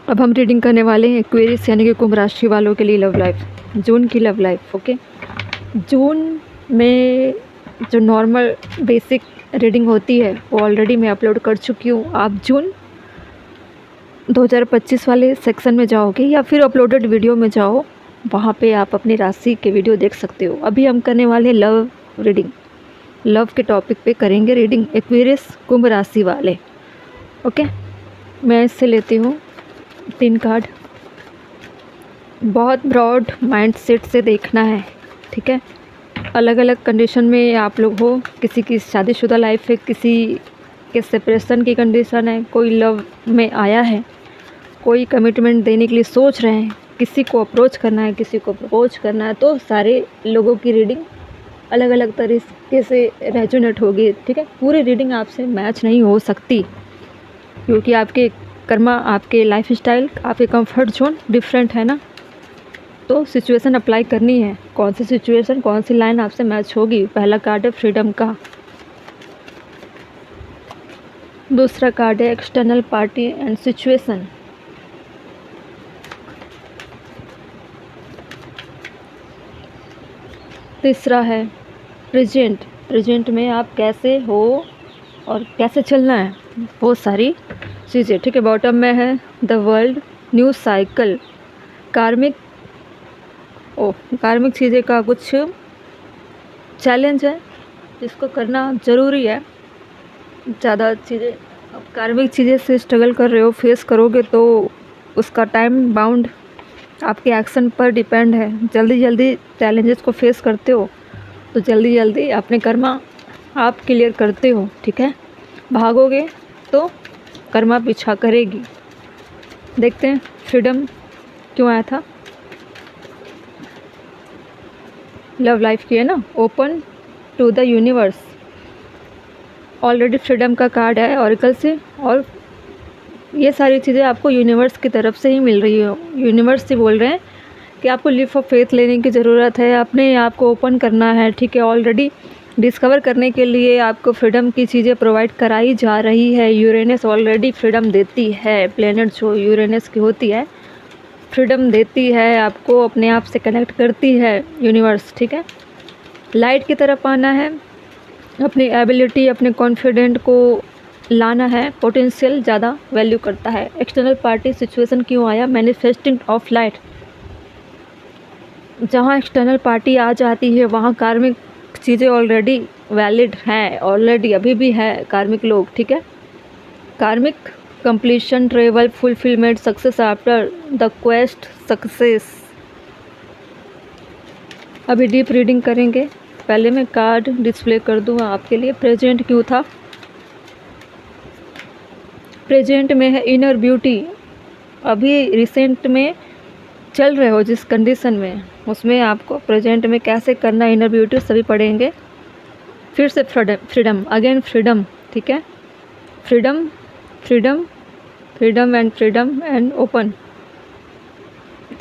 अब हम रीडिंग करने वाले हैं एक्वेरियस यानी कि कुंभ राशि वालों के लिए लव लाइफ, जून की लव लाइफ। ओके, जून में जो नॉर्मल बेसिक रीडिंग होती है वो ऑलरेडी मैं अपलोड कर चुकी हूँ। आप जून 2025 वाले सेक्शन में जाओगे या फिर अपलोडेड वीडियो में जाओ, वहाँ पे आप अपनी राशि के वीडियो देख सकते हो। अभी हम करने वाले हैं लव रीडिंग, लव के टॉपिक पे करेंगे रीडिंग एक्वेरियस कुंभ राशि वाले। ओके, मैं इससे लेती हूँ 3 कार्ड। बहुत ब्रॉड माइंड सेट से देखना है, ठीक है। अलग अलग कंडीशन में आप लोग हो, किसी की शादीशुदा लाइफ है, किसी के सेपरेशन की कंडीशन है, कोई लव में आया है, कोई कमिटमेंट देने के लिए सोच रहे हैं, किसी को अप्रोच करना है, किसी को प्रपोज करना है। तो सारे लोगों की रीडिंग अलग अलग तरीके से रेजोनेट होगी, ठीक है। पूरी रीडिंग आपसे मैच नहीं हो सकती क्योंकि आपके कर्मा, आपके लाइफ स्टाइल, आपके कंफर्ट जोन डिफरेंट है ना। तो सिचुएशन अप्लाई करनी है, कौन सी सिचुएशन, कौन सी लाइन आपसे मैच होगी। पहला कार्ड है फ्रीडम का, दूसरा कार्ड है एक्सटर्नल पार्टी एंड सिचुएशन, तीसरा है प्रेजेंट, प्रेजेंट में आप कैसे हो और कैसे चलना है, वो सारी चीज़ें, ठीक है। बॉटम में है द वर्ल्ड, न्यू साइकिल, कार्मिक कार्मिक चीज़ें का कुछ चैलेंज है जिसको करना ज़रूरी है। ज़्यादा चीज़ें, अब कार्मिक चीज़ें से स्ट्रगल कर रहे हो, फेस करोगे तो उसका टाइम बाउंड आपके एक्शन पर डिपेंड है। जल्दी जल्दी चैलेंजेस को फेस करते हो तो जल्दी जल्दी अपने कर्मा आप क्लियर करते हो, ठीक है। भागोगे तो कर्मा पीछा करेगी। देखते हैं फ्रीडम क्यों आया था। लव लाइफ की है ना, open to the universe, already freedom का कार्ड है ऑरिकल से, और ये सारी चीज़ें आपको यूनिवर्स की तरफ से ही मिल रही हो। यूनिवर्स से बोल रहे हैं कि आपको लीप ऑफ फेथ लेने की ज़रूरत है, अपने आप को ओपन करना है, ठीक है। ऑलरेडी डिस्कवर करने के लिए आपको फ्रीडम की चीज़ें प्रोवाइड कराई जा रही है। यूरेनस ऑलरेडी फ्रीडम देती है, प्लेनेट जो यूरेनस की होती है फ्रीडम देती है, आपको अपने आप से कनेक्ट करती है यूनिवर्स, ठीक है। लाइट की तरफ आना है, अपनी एबिलिटी, अपने कॉन्फिडेंट को लाना है, पोटेंशियल ज़्यादा वैल्यू करता है। एक्सटर्नल पार्टी सिचुएशन क्यों आया, मैनिफेस्टिंग ऑफ लाइट, जहाँ एक्सटर्नल पार्टी आ जाती है वहाँ कार्मिक चीज़ें ऑलरेडी वैलिड हैं, ऑलरेडी अभी भी है कार्मिक लोग, ठीक है। कार्मिक completion, travel, fulfilment, success after the quest, success. अभी डीप रीडिंग करेंगे, पहले मैं कार्ड डिस्प्ले कर दूँ आपके लिए। प्रेजेंट क्यों था, प्रेजेंट में है इनर ब्यूटी। अभी रिसेंट में चल रहे हो जिस कंडीशन में, उसमें आपको प्रेजेंट में कैसे करना है इनर ब्यूटी सभी पढ़ेंगे। फिर से फ्रीडम अगेन फ्रीडम, ठीक है। Freedom freedom freedom and open.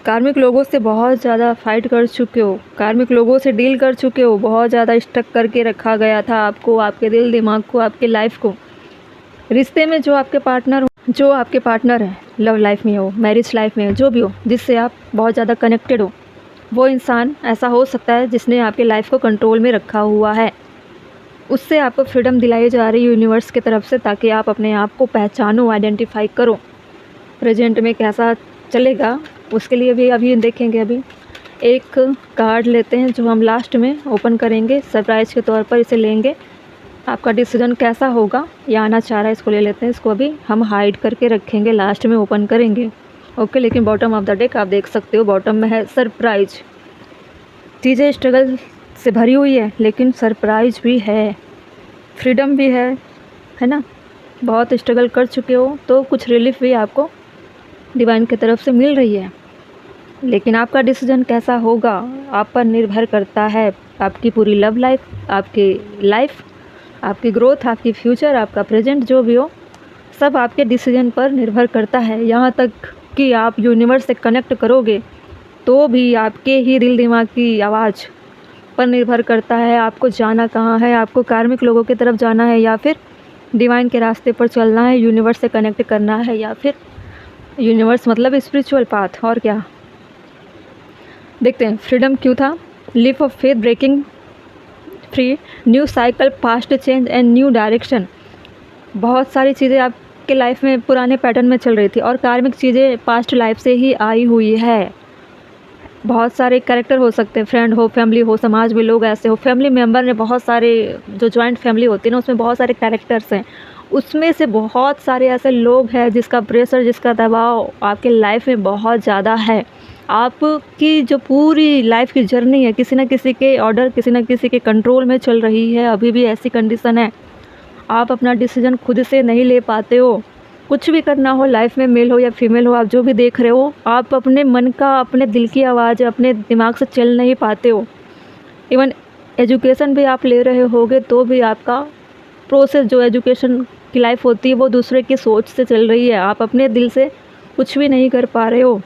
कार्मिक लोगों से बहुत ज़्यादा फाइट कर चुके हो, कार्मिक लोगों से डील कर चुके हो, बहुत ज़्यादा स्टक करके रखा गया था आपको, आपके दिल दिमाग को, आपके लाइफ को। रिश्ते में जो आपके पार्टनर है, लव लाइफ में हो, मैरिज लाइफ में हो, जो भी हो, जिससे आप बहुत ज़्यादा कनेक्टेड हो, वो इंसान ऐसा हो सकता है जिसने आपके लाइफ को कंट्रोल में रखा हुआ है। उससे आपको फ्रीडम दिलाई जा रही है यूनिवर्स की तरफ से, ताकि आप अपने आप को पहचानो, आइडेंटिफाई करो प्रेजेंट में कैसा चलेगा। उसके लिए भी अभी देखेंगे। अभी एक कार्ड लेते हैं जो हम लास्ट में ओपन करेंगे, सरप्राइज के तौर पर इसे लेंगे। आपका डिसीजन कैसा होगा, या आना चाह रहा है, इसको ले लेते हैं। इसको अभी हम हाइड करके रखेंगे, लास्ट में ओपन करेंगे, ओके। लेकिन बॉटम ऑफ द डेक आप देख सकते हो, बॉटम में है सरप्राइज। चीज़ें स्ट्रगल से भरी हुई है लेकिन सरप्राइज भी है, फ्रीडम भी है ना। बहुत स्ट्रगल कर चुके हो तो कुछ रिलीफ भी आपको डिवाइन की तरफ से मिल रही है। लेकिन आपका डिसीजन कैसा होगा आप पर निर्भर करता है। आपकी पूरी लव लाइफ, आपकी लाइफ, आपकी ग्रोथ, आपकी फ्यूचर, आपका प्रेजेंट जो भी हो, सब आपके डिसीजन पर निर्भर करता है। यहाँ तक कि आप यूनिवर्स से कनेक्ट करोगे तो भी आपके ही दिल दिमाग की आवाज़ पर निर्भर करता है आपको जाना कहाँ है। आपको कार्मिक लोगों की तरफ जाना है या फिर डिवाइन के रास्ते पर चलना है, यूनिवर्स से कनेक्ट करना है, या फिर यूनिवर्स मतलब स्पिरिचुअल पाथ, और क्या। देखते हैं फ्रीडम क्यों था। Live of faith, breaking free, new cycle, past change and new direction. बहुत सारी चीज़ें आपके लाइफ में पुराने पैटर्न में चल रही थी और कार्मिक चीज़ें पास्ट लाइफ से ही आई हुई है। बहुत सारे कैरेक्टर हो सकते हैं, फ्रेंड हो, फैमिली हो, समाज में लोग ऐसे हो, फैमिली मेम्बर में बहुत सारे, जो जॉइंट फैमिली होती है ना उसमें बहुत सारे कैरेक्टर्स हैं, उसमें से बहुत सारे ऐसे लोग हैं जिसका प्रेशर, जिसका दबाव आपके लाइफ में बहुत ज़्यादा है। आपकी जो पूरी लाइफ की जर्नी है किसी न किसी के ऑर्डर, किसी न किसी के कंट्रोल में चल रही है। अभी भी ऐसी कंडीशन है, आप अपना डिसीजन खुद से नहीं ले पाते हो। कुछ भी करना हो लाइफ में, मेल हो या फीमेल हो, आप जो भी देख रहे हो, आप अपने मन का, अपने दिल की आवाज़ अपने दिमाग से चल नहीं पाते हो। इवन एजुकेशन भी आप ले रहे होगे तो भी आपका प्रोसेस, जो एजुकेशन की लाइफ होती है वो दूसरे की सोच से चल रही है, आप अपने दिल से कुछ भी नहीं कर पा रहे हो।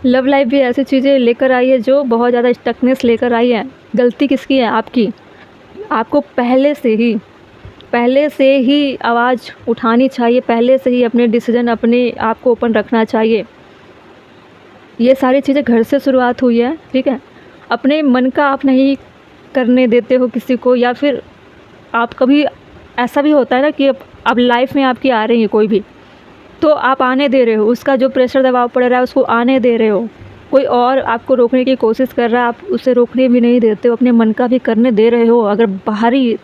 लव लाइफ भी ऐसी चीज़ें लेकर आई है जो बहुत ज़्यादा स्टकनेस लेकर आई है। गलती किसकी है? आपकी। आपको पहले से ही आवाज़ उठानी चाहिए, पहले से ही अपने डिसीजन, अपने आप को ओपन रखना चाहिए। ये सारी चीज़ें घर से शुरुआत हुई है, ठीक है। अपने मन का आप नहीं करने देते हो किसी को, या फिर आप कभी, ऐसा भी होता है ना कि अब लाइफ में आपकी आ रही है कोई भी, तो आप आने दे रहे हो, उसका जो प्रेशर दबाव पड़ रहा है उसको आने दे रहे हो। कोई और आपको रोकने की कोशिश कर रहा है, आप उसे रोकने भी नहीं देते हो, अपने मन का भी करने दे रहे हो। अगर बाहरी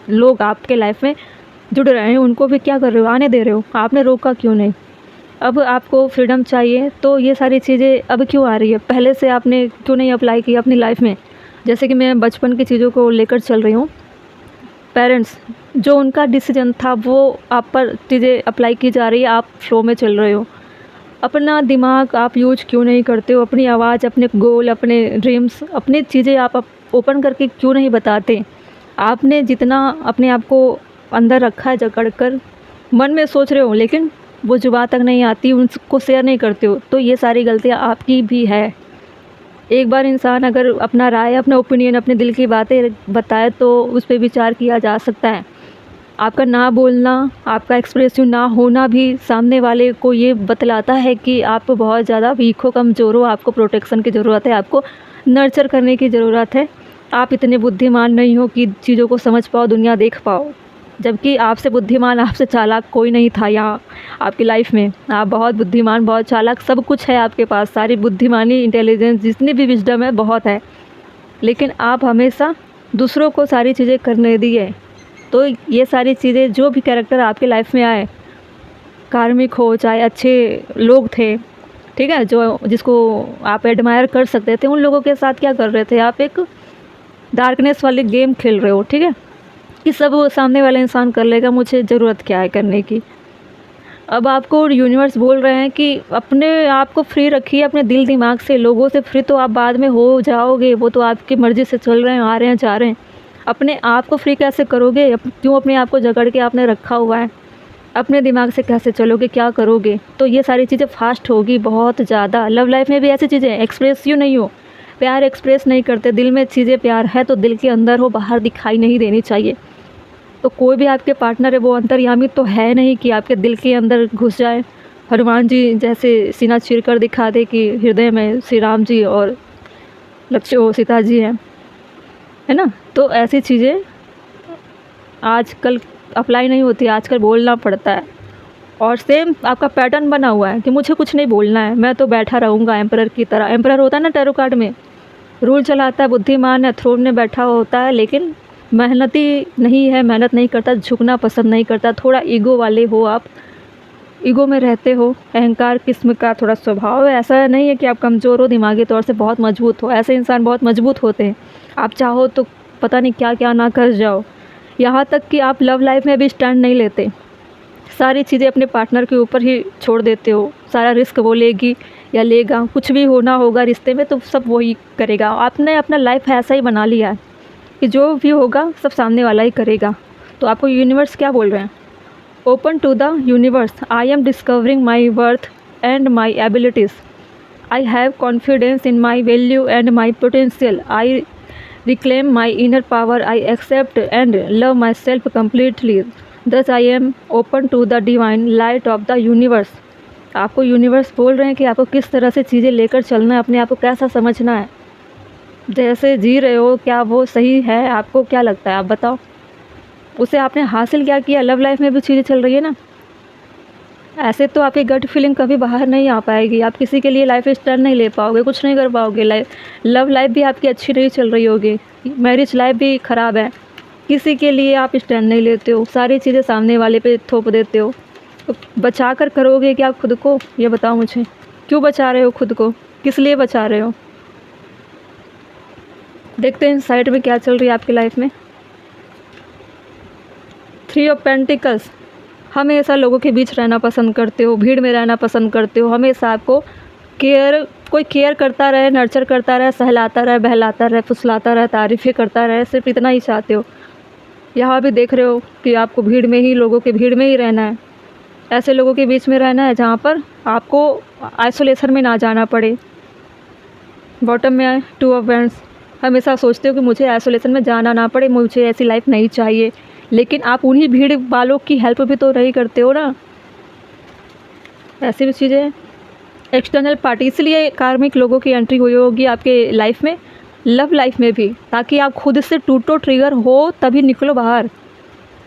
लोग आपके लाइफ में जुड़ रहे हैं उनको भी क्या कर रहे हो? आने दे रहे हो। आपने रोका क्यों नहीं? अब आपको फ्रीडम चाहिए तो ये सारी चीज़ें अब क्यों आ रही है? पहले से आपने क्यों नहीं अप्लाई किया अपनी लाइफ में? जैसे कि मैं बचपन की चीज़ों को लेकर चल रही हूँ। पेरेंट्स, जो उनका डिसीजन था वो आप पर चीज़ें अप्लाई की जा रही है, आप फ्लो में चल रहे हो। अपना दिमाग आप यूज क्यों नहीं करते हो? अपनी आवाज़, अपने गोल, अपने ड्रीम्स, अपनी चीज़ें आप ओपन करके क्यों नहीं बताते? आपने जितना अपने आप को अंदर रखा है जकड़ कर, मन में सोच रहे हो लेकिन वो जुबान तक नहीं आती, उनको शेयर नहीं करते हो, तो ये सारी गलतियाँ आपकी भी है। एक बार इंसान अगर अपना राय, अपना ओपिनियन, अपने दिल की बातें बताए तो उस पर विचार किया जा सकता है। आपका ना बोलना, आपका एक्सप्रेसिव ना होना भी सामने वाले को ये बतलाता है कि आप बहुत ज़्यादा वीक हो, कमज़ोर हो, आपको प्रोटेक्शन की ज़रूरत है, आपको नर्चर करने की ज़रूरत है। आप इतने बुद्धिमान नहीं हो कि चीज़ों को समझ पाओ, दुनिया देख पाओ। जबकि आपसे बुद्धिमान, आपसे चालाक कोई नहीं था यहाँ आपकी लाइफ में। आप बहुत बुद्धिमान, बहुत चालाक, सब कुछ है आपके पास, सारी बुद्धिमानी, इंटेलिजेंस, जितनी भी विजडम है बहुत है, लेकिन आप हमेशा दूसरों को सारी चीज़ें करने दिए। तो ये सारी चीज़ें, जो भी कैरेक्टर आपके लाइफ में आए, कार्मिक हो चाहे अच्छे लोग थे, ठीक है, जो जिसको आप एडमायर कर सकते थे, उन लोगों के साथ क्या कर रहे थे? आप एक डार्कनेस वाली गेम खेल रहे हो, ठीक है, कि सब वो सामने वाला इंसान कर लेगा, मुझे ज़रूरत क्या है करने की। अब आपको यूनिवर्स बोल रहे हैं कि अपने आप को फ्री रखिए, अपने दिल दिमाग से। लोगों से फ्री तो आप बाद में हो जाओगे, वो तो आपकी मर्ज़ी से चल रहे हैं, आ रहे हैं, जा रहे हैं। अपने आप को फ्री कैसे करोगे? क्यों अपने आप को जकड़ के आपने रखा हुआ है? अपने दिमाग से कैसे चलोगे? क्या करोगे? तो ये सारी चीज़ें फास्ट होगी बहुत ज़्यादा। लव लाइफ में भी ऐसी चीज़ें, एक्सप्रेस क्यों नहीं हो, प्यार एक्सप्रेस नहीं करते, दिल में चीज़ें प्यार है तो दिल के अंदर हो, बाहर दिखाई नहीं देनी चाहिए। तो कोई भी आपके पार्टनर है वो अंतर्यामी तो है नहीं कि आपके दिल के अंदर घुस जाए, हनुमान जी जैसे सीना चीर कर दिखा दे कि हृदय में श्री राम जी और लक्ष्मण सीता जी हैं, है ना। तो ऐसी चीज़ें आजकल अप्लाई नहीं होती, आजकल बोलना पड़ता है। और सेम आपका पैटर्न बना हुआ है कि मुझे कुछ नहीं बोलना है, मैं तो बैठा रहूँगा एम्परर की तरह। एम्परर होता है ना टैरो कार्ड में, रूल चलाता है, बुद्धिमान है, थ्रोन में बैठा होता है, लेकिन मेहनती नहीं है, मेहनत नहीं करता, झुकना पसंद नहीं करता। थोड़ा ईगो वाले हो आप, ईगो में रहते हो, अहंकार किस्म का थोड़ा स्वभाव है। ऐसा नहीं है कि आप कमज़ोर हो, दिमागी तौर से बहुत मजबूत हो, ऐसे इंसान बहुत मजबूत होते हैं। आप चाहो तो पता नहीं क्या क्या ना कर जाओ। यहाँ तक कि आप लव लाइफ में भी स्टैंड नहीं लेते, सारी चीज़ें अपने पार्टनर के ऊपर ही छोड़ देते हो। सारा रिस्क वो लेगी या लेगा, कुछ भी होना होगा रिश्ते में तो सब वही करेगा। आपने अपना लाइफ ऐसा ही बना लिया है कि जो भी होगा सब सामने वाला ही करेगा। तो आपको यूनिवर्स क्या बोल रहे हैं? Open to the universe, I am discovering my worth and my abilities, I have confidence in my value and my potential, I reclaim my inner power, I accept and love myself completely, thus I am open to the divine light of the universe। आपको universe बोल रहे हैं कि आपको किस तरह से चीज़ें लेकर चलना है, अपने आप को कैसा समझना है, जैसे जी रहे हो क्या वो सही है? आपको क्या लगता है, आप बताओ? उसे आपने हासिल क्या किया? लव लाइफ में भी चीज़ें चल रही है ना, ऐसे तो आपकी गट फीलिंग कभी बाहर नहीं आ पाएगी। आप किसी के लिए लाइफ स्टाइल नहीं ले पाओगे, कुछ नहीं कर पाओगे। लव लाइफ भी आपकी अच्छी नहीं चल रही होगी, मैरिज लाइफ भी ख़राब है, किसी के लिए आप स्टैंड नहीं लेते हो, सारी चीज़ें सामने वाले पे थोप देते हो। तो बचा कर करोगे क्या खुद को, ये बताओ मुझे? क्यों बचा रहे हो खुद को, किस लिए बचा रहे हो? देखते हैं इन साइड में क्या चल रही है आपकी लाइफ में। 3 ऑफ पेंटिकल्स, हमेशा लोगों के बीच रहना पसंद करते हो, भीड़ में रहना पसंद करते हो, हमेशा आपको कोई केयर करता रहे, नर्चर करता रहे, सहलाता रहे, बहलाता रहे, फुसलाता रहे, तारीफ़ें करता रहे, सिर्फ इतना ही चाहते हो। यहाँ भी देख रहे हो कि आपको भीड़ में ही, लोगों के भीड़ में ही रहना है, ऐसे लोगों के बीच में रहना है जहाँ पर आपको आइसोलेशन में ना जाना पड़े। बॉटम में है 2 ऑफ वैंड्स, हमेशा सोचते हो कि मुझे आइसोलेशन में जाना ना पड़े, मुझे ऐसी लाइफ नहीं चाहिए, लेकिन आप उन्हीं भीड़ वालों की हेल्प भी तो नहीं करते हो ना, ऐसी भी चीज़ें हैं। एक्सटर्नल पार्टी, इसलिए कार्मिक लोगों की एंट्री हुई होगी आपके लाइफ में, लव लाइफ में भी, ताकि आप खुद से टूटो, ट्रिगर हो, तभी निकलो बाहर।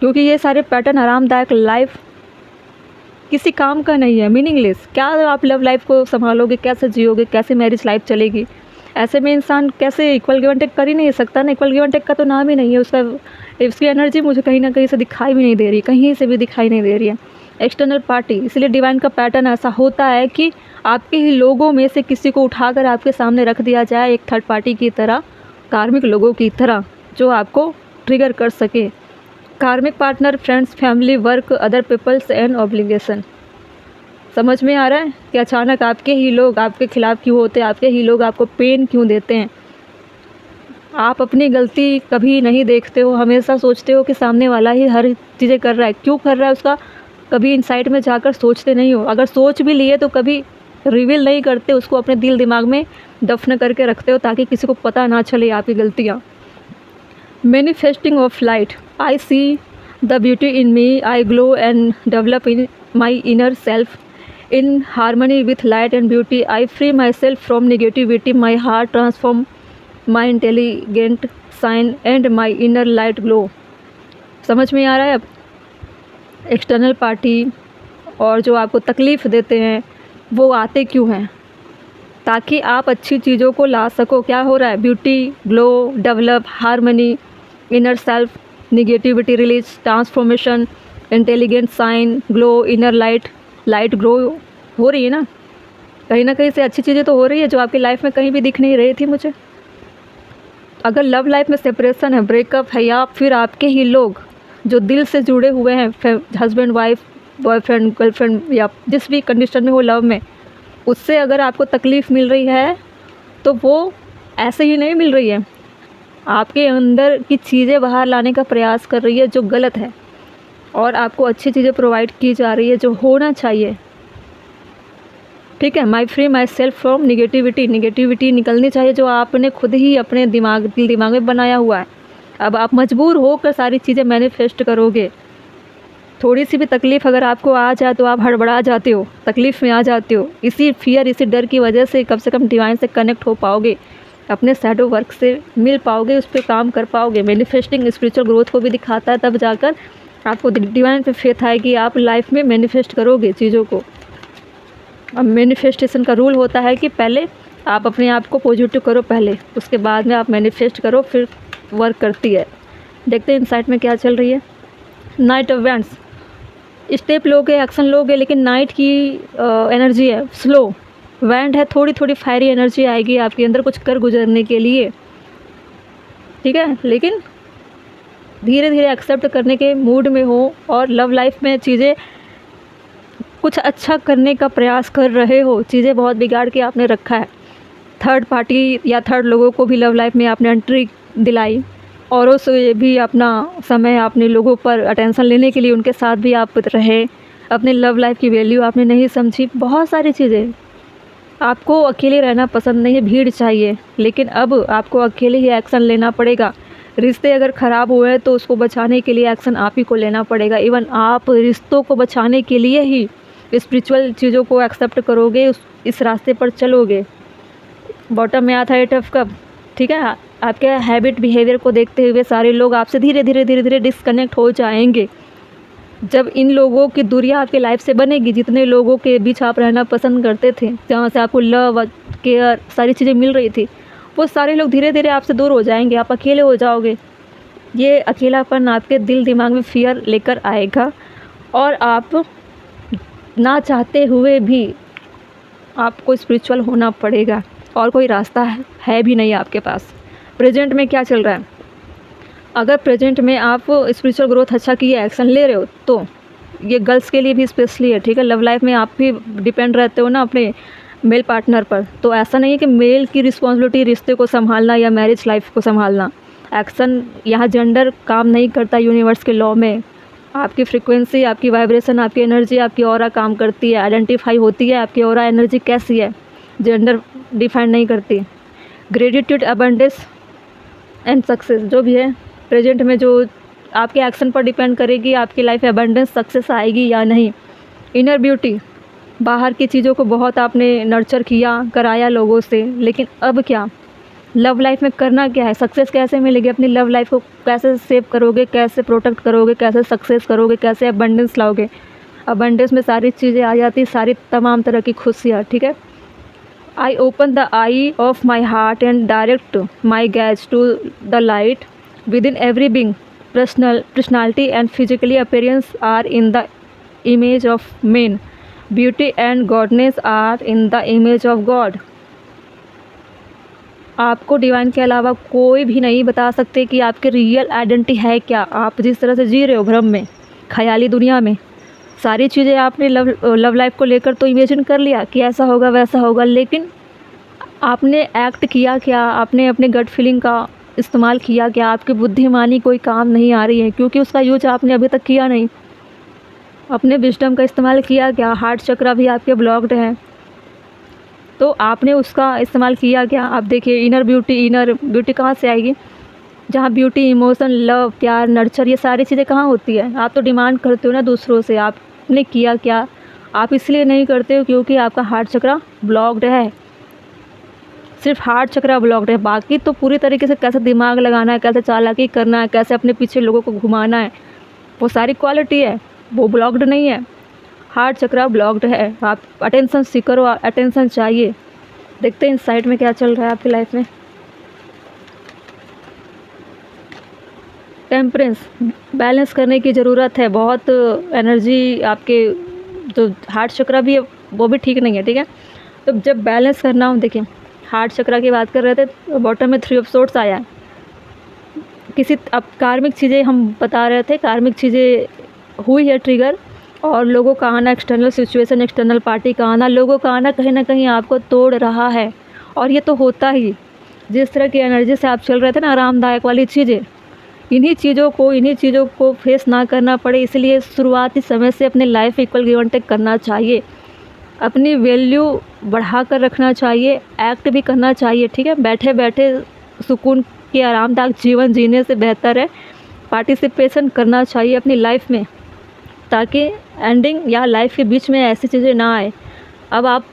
क्योंकि ये सारे पैटर्न आरामदायक लाइफ किसी काम का नहीं है, मीनिंगलेस। क्या आप लव लाइफ को संभालोगे, कैसे जियोगे, कैसे मैरिज लाइफ चलेगी? ऐसे में इंसान कैसे इक्वल गिव एंड टेक कर ही नहीं सकता ना, इक्वल गिव एंड टेक का तो नाम ही नहीं है उसका। उसकी एनर्जी मुझे कहीं ना कहीं से दिखाई भी नहीं दे रही, कहीं से भी दिखाई नहीं दे रही है। एक्सटर्नल पार्टी, इसलिए डिवाइन का पैटर्न ऐसा होता है कि आपके ही लोगों में से किसी को उठाकर आपके सामने रख दिया जाए, एक थर्ड पार्टी की तरह, कार्मिक लोगों की तरह, जो आपको ट्रिगर कर सके। Karmic partner, friends, family, work, other peoples and obligation. समझ में आ रहा है कि अचानक आपके ही लोग आपके खिलाफ़ क्यों होते हैं, आपके ही लोग आपको पेन क्यों देते हैं? आप अपनी गलती कभी नहीं देखते हो, हमेशा सोचते हो कि सामने वाला ही हर चीज़ें कर रहा है, क्यों कर रहा है उसका कभी इनसाइड में जाकर सोचते नहीं हो। अगर सोच भी लिए तो कभी रिवील नहीं करते, उसको अपने दिल दिमाग में दफन करके रखते हो ताकि किसी को पता ना चले आपकी गलतियाँ। Manifesting of light, I see the beauty in me, I glow and develop in my inner self in harmony with light and beauty. I free myself from negativity, my heart transform, my intelligent shine and my inner light glow. समझ में आ रहा है अब? External party और जो आपको तकलीफ़ देते हैं वो आते क्यों हैं? ताकि आप अच्छी चीज़ों को ला सको। क्या हो रहा है? Beauty, glow, develop, harmony, inner self, negativity release, transformation, intelligent sign, glow, inner light, light grow हो रही है ना कहीं से अच्छी चीज़ें तो हो रही है जो आपकी लाइफ में कहीं भी दिख नहीं रही थी मुझे। अगर लव लाइफ में सेपरेशन है, ब्रेकअप है, या फिर आपके ही लोग जो दिल से जुड़े हुए हैं, हस्बैंड वाइफ, बॉयफ्रेंड, गर्लफ्रेंड, या जिस भी कंडीशन में हो लव में, उससे अगर आपको तकलीफ़ मिल रही है तो वो ऐसे ही नहीं मिल रही है, आपके अंदर की चीज़ें बाहर लाने का प्रयास कर रही है जो गलत है, और आपको अच्छी चीज़ें प्रोवाइड की जा रही है जो होना चाहिए। ठीक है, my free my self from negativity, negativity निकलनी चाहिए जो आपने खुद ही अपने दिमाग में बनाया हुआ है। अब आप मजबूर होकर सारी चीज़ें मैनिफेस्ट करोगे। थोड़ी सी भी तकलीफ़ अगर आपको आ जाए तो आप हड़बड़ा जाते हो, तकलीफ़ में आ जाते हो। इसी फियर, इसी डर की वजह से कम डिवाइन से कनेक्ट हो पाओगे, अपने शैडो वर्क से मिल पाओगे, उस पर काम कर पाओगे। मैनिफेस्टिंग स्पिरिचुअल ग्रोथ को भी दिखाता है, तब जाकर आपको डिवाइन पे फेथ आएगी, आप लाइफ में मैनिफेस्ट करोगे चीज़ों को। अब मैनिफेस्टेशन का रूल होता है कि पहले आप अपने आप को पॉजिटिव करो पहले, उसके बाद में आप मैनिफेस्ट करो, फिर वर्क करती है। देखते हैं इनसाइट में क्या चल रही है। नाइट ऑफ वैंड्स, स्टेप लोगे, एक्शन लोगे, लेकिन नाइट की एनर्जी है, स्लो। वैंड है, थोड़ी थोड़ी फायरी एनर्जी आएगी आपके अंदर कुछ कर गुजरने के लिए, ठीक है, लेकिन धीरे धीरे एक्सेप्ट करने के मूड में हो और लव लाइफ में चीज़ें कुछ अच्छा करने का प्रयास कर रहे हो। चीज़ें बहुत बिगाड़ के आपने रखा है, थर्ड पार्टी या थर्ड लोगों को भी लव लाइफ में आपने एंट्री दिलाई, औरों से भी अपना समय अपने लोगों पर अटेंशन लेने के लिए उनके साथ भी आप रहे, अपने लव लाइफ की वैल्यू आपने नहीं समझी। बहुत सारी चीज़ें, आपको अकेले रहना पसंद नहीं है, भीड़ चाहिए, लेकिन अब आपको अकेले ही एक्शन लेना पड़ेगा। रिश्ते अगर ख़राब हुए तो उसको बचाने के लिए एक्शन आप ही को लेना पड़ेगा। इवन आप रिश्तों को बचाने के लिए ही स्पिरिचुअल चीज़ों को एक्सेप्ट करोगे, इस रास्ते पर चलोगे। बॉटम में आता है 8 ऑफ कप, ठीक है। आपके हैबिट बिहेवियर को देखते हुए सारे लोग आपसे धीरे धीरे डिस्कनेक्ट हो जाएंगे। जब इन लोगों की दूरियां आपके लाइफ से बनेगी, जितने लोगों के बीच आप रहना पसंद करते थे, जहाँ से आपको लव केयर सारी चीज़ें मिल रही थी, वो सारे लोग धीरे धीरे आपसे दूर हो जाएंगे, आप अकेले हो जाओगे। ये अकेलापन आपके दिल दिमाग में फियर लेकर आएगा और आप ना चाहते हुए भी आपको स्पिरिचुअल होना पड़ेगा और कोई रास्ता है भी नहीं आपके पास। प्रेजेंट में क्या चल रहा है? अगर प्रेजेंट में आप स्पिरिचुअल ग्रोथ अच्छा किए, एक्शन ले रहे हो, तो ये गर्ल्स के लिए भी स्पेशली है, ठीक है। लव लाइफ में आप भी डिपेंड रहते हो ना अपने मेल पार्टनर पर, तो ऐसा नहीं है कि मेल की रिस्पॉन्सिबिलिटी रिश्ते को संभालना या मैरिज लाइफ को संभालना। एक्शन यहाँ जेंडर काम नहीं करता यूनिवर्स के लॉ में। आपकी फ्रीक्वेंसी, आपकी वाइब्रेशन, आपकी एनर्जी, आपकी ऑरा काम करती है, आइडेंटिफाई होती है आपकी ऑरा एनर्जी कैसी है, जेंडर डिफाइन नहीं करती। ग्रेटिट्यूड, अबंडेंस एंड सक्सेस जो भी है प्रेजेंट में, जो आपके एक्शन पर डिपेंड करेगी आपकी लाइफ में अबंडेंस सक्सेस आएगी या नहीं। इनर ब्यूटी, बाहर की चीज़ों को बहुत आपने नर्चर किया, कराया लोगों से, लेकिन अब क्या? लव लाइफ में करना क्या है? सक्सेस कैसे मिलेगी? अपनी लव लाइफ को कैसे सेव करोगे, कैसे प्रोटेक्ट करोगे, कैसे सक्सेस करोगे, कैसे अबंडेंस लाओगे? अबंडेंस में सारी चीज़ें आ जाती, सारी तमाम तरह की खुशियाँ, ठीक है। I open the eye of my heart and direct my gaze to the light within every being. Personality and physically appearance are in the image of man. Beauty and godness are in the image of God. आपको divine के अलावा कोई भी नहीं बता सकते कि आपके रियल आइडेंटिटी है क्या। आप जिस तरह से जी रहे हो भ्रम में, ख्याली दुनिया में, सारी चीज़ें आपने लव लाइफ को लेकर तो इमेजिन कर लिया कि ऐसा होगा वैसा होगा, लेकिन आपने एक्ट किया क्या? आपने अपने गट फीलिंग का इस्तेमाल किया क्या? आपकी बुद्धिमानी कोई काम नहीं आ रही है क्योंकि उसका यूज आपने अभी तक किया नहीं। अपने विजडम का इस्तेमाल किया क्या? हार्ट चक्रा भी आपके ब्लॉक्ड है, तो आपने उसका इस्तेमाल किया क्या? आप देखिए इनर ब्यूटी कहाँ से आएगी? जहाँ ब्यूटी, इमोशन, लव, प्यार, नर्चर, ये सारी चीज़ें कहाँ होती है? आप तो डिमांड करते हो ना दूसरों से। आपने किया क्या? आप इसलिए नहीं करते हो क्योंकि आपका हार्ट चक्रा ब्लॉक्ड है। सिर्फ हार्ट चक्रा ब्लॉक्ड है, बाकी तो पूरी तरीके से कैसे दिमाग लगाना है, कैसे चालाकी करना है, कैसे अपने पीछे लोगों को घुमाना है, वो सारी क्वालिटी है, वो ब्लॉक्ड नहीं है। हार्ट चक्रा ब्लॉक्ड है। आप अटेंशन सीकर हो, अटेंशन चाहिए। देखते हैं इस साइड में क्या चल रहा है आपकी लाइफ में। टेम्परेंस, बैलेंस करने की ज़रूरत है। बहुत एनर्जी आपके जो हार्ट चक्रा भी है वो भी ठीक नहीं है, ठीक है। तो जब बैलेंस करना हो, देखिए हार्ट चक्रा की बात कर रहे थे, तो बॉटम में 3 ऑफ सोर्ड्स आया है। किसी अब कार्मिक चीज़ें हम बता रहे थे, कार्मिक चीज़ें हुई है ट्रिगर, और लोगों का आना, एक्सटर्नल सिचुएशन, एक्सटर्नल पार्टी का आना, लोगों का आना कहीं ना कहीं आपको तोड़ रहा है। और ये तो होता ही, जिस तरह की एनर्जी से आप चल रहे थे ना, आरामदायक वाली चीज़ें, इन्हीं चीज़ों को फेस ना करना पड़े, इसलिए शुरुआती समय से अपने life equal give and take करना चाहिए। अपनी वैल्यू बढ़ा कर रखना चाहिए, एक्ट भी करना चाहिए, ठीक है। बैठे बैठे सुकून के आरामदायक जीवन जीने से बेहतर है पार्टिसिपेशन करना चाहिए अपनी लाइफ में, ताकि एंडिंग या लाइफ के बीच में ऐसी चीज़ें ना आए। अब आप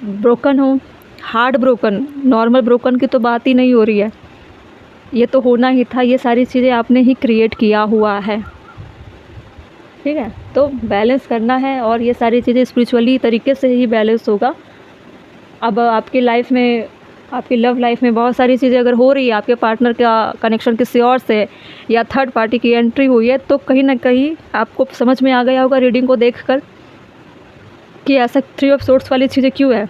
ब्रोकन हो, हार्ट ब्रोकन, नॉर्मल ब्रोकन की तो बात ही नहीं हो रही है, ये तो होना ही था। ये सारी चीज़ें आपने ही क्रिएट किया हुआ है, ठीक है। तो बैलेंस करना है, और ये सारी चीज़ें स्पिरिचुअली तरीके से ही बैलेंस होगा। अब आपकी लाइफ में, आपकी लव लाइफ में बहुत सारी चीज़ें अगर हो रही है, आपके पार्टनर का कनेक्शन किसी और से या थर्ड पार्टी की एंट्री हुई है, तो कहीं ना कहीं आपको समझ में आ गया होगा रीडिंग को देखकर कि ऐसा 3 ऑफ सोर्ड्स वाली चीज़ें क्यों है।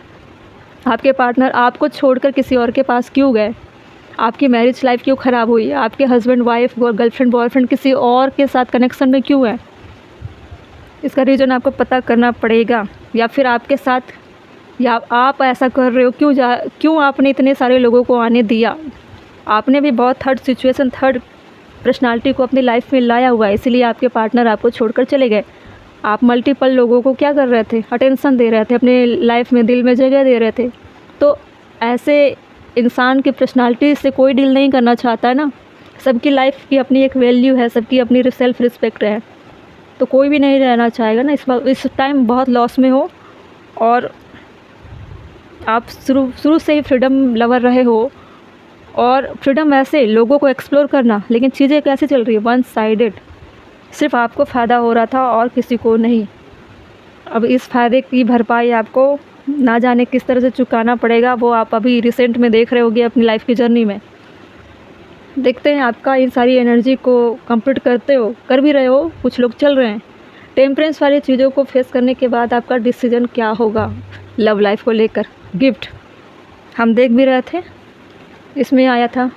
आपके पार्टनर आपको छोड़कर किसी और के पास क्यों गए? आपकी मैरिज लाइफ क्यों ख़राब हुई है? आपके हस्बैंड वाइफ, गर्लफ्रेंड, बॉयफ्रेंड किसी और के साथ कनेक्शन में क्यों है? इसका रीज़न आपको पता करना पड़ेगा। या फिर आपके साथ, या आप ऐसा कर रहे हो क्यों आपने इतने सारे लोगों को आने दिया? आपने भी बहुत थर्ड सिचुएशन, थर्ड पर्सनालिटी को अपनी लाइफ में लाया हुआ है, इसलिए आपके पार्टनर आपको छोड़कर चले गए। आप मल्टीपल लोगों को क्या कर रहे थे? अटेंशन दे रहे थे, अपने लाइफ में, दिल में जगह दे रहे थे। तो ऐसे इंसान की पर्सनालिटी से कोई डील नहीं करना चाहता है ना। सबकी लाइफ की अपनी एक वैल्यू है, सबकी अपनी सेल्फ रिस्पेक्ट है। तो कोई भी नहीं रहना चाहेगा ना इस टाइम बहुत लॉस में हो, और आप शुरू से ही फ्रीडम लवर रहे हो, और फ्रीडम ऐसे लोगों को एक्सप्लोर करना, लेकिन चीज़ें कैसे चल रही है, वन साइडेड, सिर्फ आपको फ़ायदा हो रहा था और किसी को नहीं। अब इस फ़ायदे की भरपाई आपको ना जाने किस तरह से चुकाना पड़ेगा, वो आप अभी रिसेंट में देख रहे होगे अपनी लाइफ की जर्नी में। देखते हैं आपका इन सारी एनर्जी को कंप्लीट कर भी रहे हो, कुछ लोग चल रहे हैं। टेम्परेंस वाली चीज़ों को फेस करने के बाद आपका डिसीजन क्या होगा लव लाइफ को लेकर। गिफ्ट हम देख भी रहे थे, इसमें आया था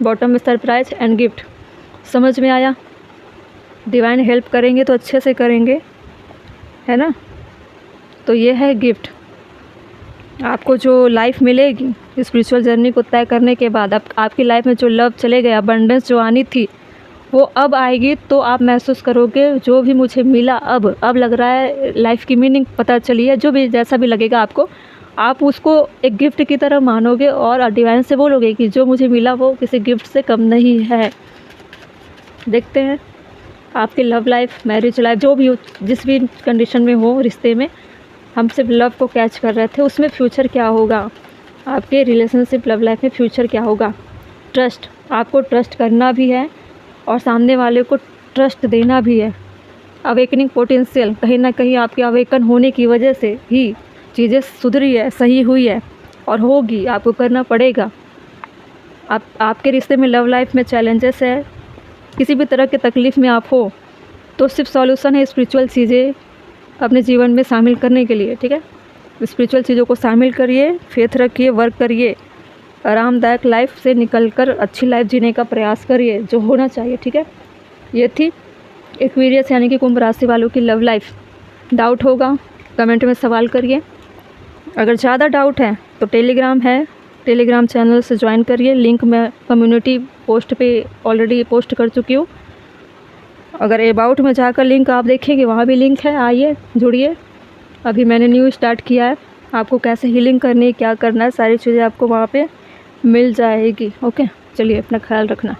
बॉटम में सरप्राइज एंड गिफ्ट, समझ में आया। डिवाइन हेल्प करेंगे तो अच्छे से करेंगे, है ना। तो ये है गिफ्ट। आपको जो लाइफ मिलेगी स्पिरिचुअल जर्नी को तय करने के बाद, आपकी लाइफ में जो लव चले गए, अबंडेंस जो आनी थी वो अब आएगी, तो आप महसूस करोगे जो भी मुझे मिला अब लग रहा है, लाइफ की मीनिंग पता चली है। जो भी जैसा भी लगेगा आपको, आप उसको एक गिफ्ट की तरह मानोगे और डिवाइन से बोलोगे कि जो मुझे मिला वो किसी गिफ्ट से कम नहीं है। देखते हैं आपकी लव लाइफ, मैरिज लाइफ, जो भी हो, जिस भी कंडीशन में हो रिश्ते में, हम सिर्फ लव को कैच कर रहे थे, उसमें फ्यूचर क्या होगा, आपके रिलेशनशिप लव लाइफ में फ्यूचर क्या होगा। ट्रस्ट, आपको ट्रस्ट करना भी है और सामने वाले को ट्रस्ट देना भी है। अवेकनिंग पोटेंशियल, कहीं ना कहीं आपके अवेकन होने की वजह से ही चीज़ें सुधरी है, सही हुई है और होगी, आपको करना पड़ेगा। आपके रिश्ते में लव लाइफ में चैलेंजेस है, किसी भी तरह के तकलीफ़ में आप हो, तो सिर्फ सॉल्यूशन है स्पिरिचुअल चीज़ें अपने जीवन में शामिल करने के लिए। ठीक है, स्पिरिचुअल चीज़ों को शामिल करिए, फेथ रखिए, वर्क करिए, आरामदायक लाइफ से निकलकर अच्छी लाइफ जीने का प्रयास करिए, जो होना चाहिए। ठीक है, ये थी एक्वेरियस यानी कि कुंभ राशि वालों की लव लाइफ। डाउट होगा कमेंट में सवाल करिए। अगर ज़्यादा डाउट है तो टेलीग्राम है, टेलीग्राम चैनल से ज्वाइन करिए, लिंक मैं कम्युनिटी पोस्ट पे ऑलरेडी पोस्ट कर चुकी हूँ। अगर अबाउट में जाकर लिंक आप देखेंगे, वहाँ भी लिंक है, आइए जुड़िए। अभी मैंने न्यू स्टार्ट किया है, आपको कैसे हीलिंग करनी है, क्या करना है, सारी चीज़ें आपको वहाँ पे मिल जाएगी। ओके, चलिए अपना ख्याल रखना।